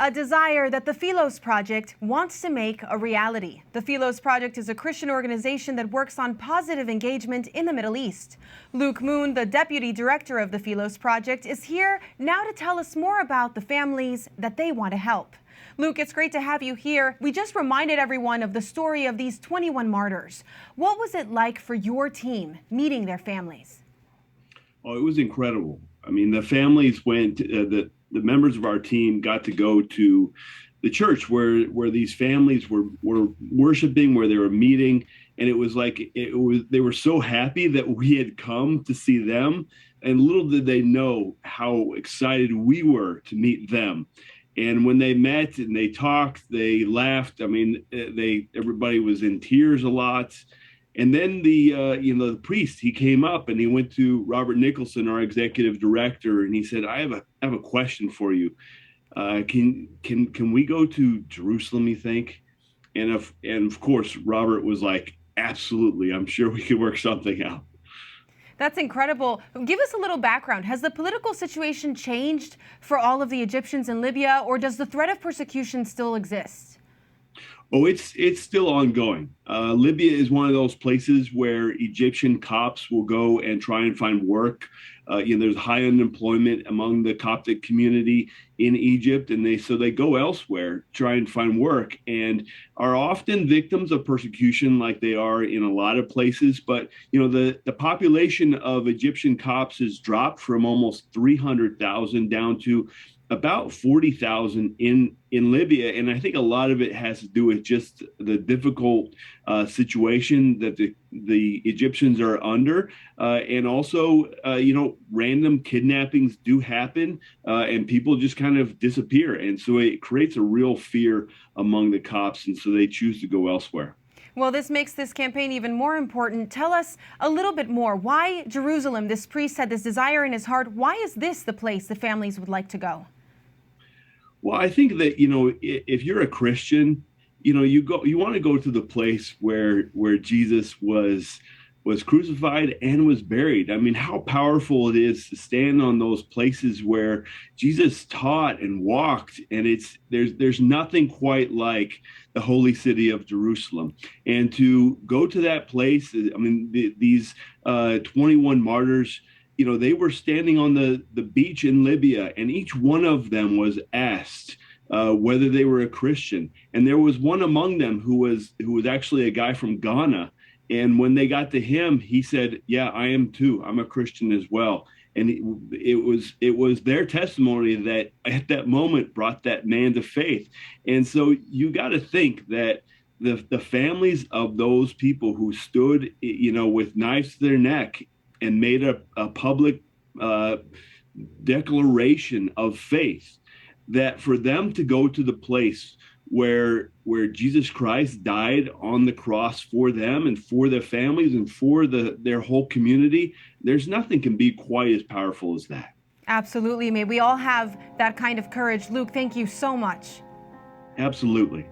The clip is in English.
A desire that the Philos Project wants to make a reality. The Philos Project is a Christian organization that works on positive engagement in the Middle East. Luke Moon, the deputy director of the Philos Project, is here now to tell us more about the families that they want to help. Luke, it's great to have you here. We just reminded everyone of the story of these 21 martyrs. What was it like for your team meeting their families? Oh, it was incredible. I mean, the families went, the members of our team got to go to the church where these families were worshiping, where they were meeting. And it was like, they were so happy that we had come to see them. And little did they know how excited we were to meet them. And when they met and they talked, they laughed. I mean, everybody was in tears a lot. And then the priest, he came up and he went to Robert Nicholson, our executive director, and he said, I have a question for you. Can we go to Jerusalem, you think? And of course, Robert was like, absolutely. I'm sure we could work something out. That's incredible. Give us a little background. Has the political situation changed for all of the Egyptians in Libya, or does the threat of persecution still exist? Oh, it's still ongoing. Libya is one of those places where Egyptian Copts will go and try and find work. There's high unemployment among the Coptic community in Egypt, and so they go elsewhere, try and find work, and are often victims of persecution like they are in a lot of places. But the population of Egyptian Copts has dropped from almost 300,000 down to about 40,000 in Libya. And I think a lot of it has to do with just the difficult situation that the Egyptians are under. And also, random kidnappings do happen and people just kind of disappear. And so it creates a real fear among the Copts. And so they choose to go elsewhere. Well, this makes this campaign even more important. Tell us a little bit more. Why Jerusalem? This priest had this desire in his heart. Why is this the place the families would like to go? Well, I think that, if you're a Christian, you want to go to the place where Jesus was crucified and was buried. I mean, how powerful it is to stand on those places where Jesus taught and walked, and there's nothing quite like the holy city of Jerusalem. And to go to that place, I mean, these 21 martyrs, they were standing on the beach in Libya, and each one of them was asked whether they were a Christian. And there was one among them who was actually a guy from Ghana. And when they got to him, he said, yeah, I am too. I'm a Christian as well. And it was their testimony that at that moment brought that man to faith. And so you got to think that the families of those people who stood, with knives to their neck and made a public declaration of faith, that for them to go to the place where Jesus Christ died on the cross for them and for their families and for their whole community, there's nothing can be quite as powerful as that. Absolutely. May we all have that kind of courage. Luke, thank you so much. Absolutely.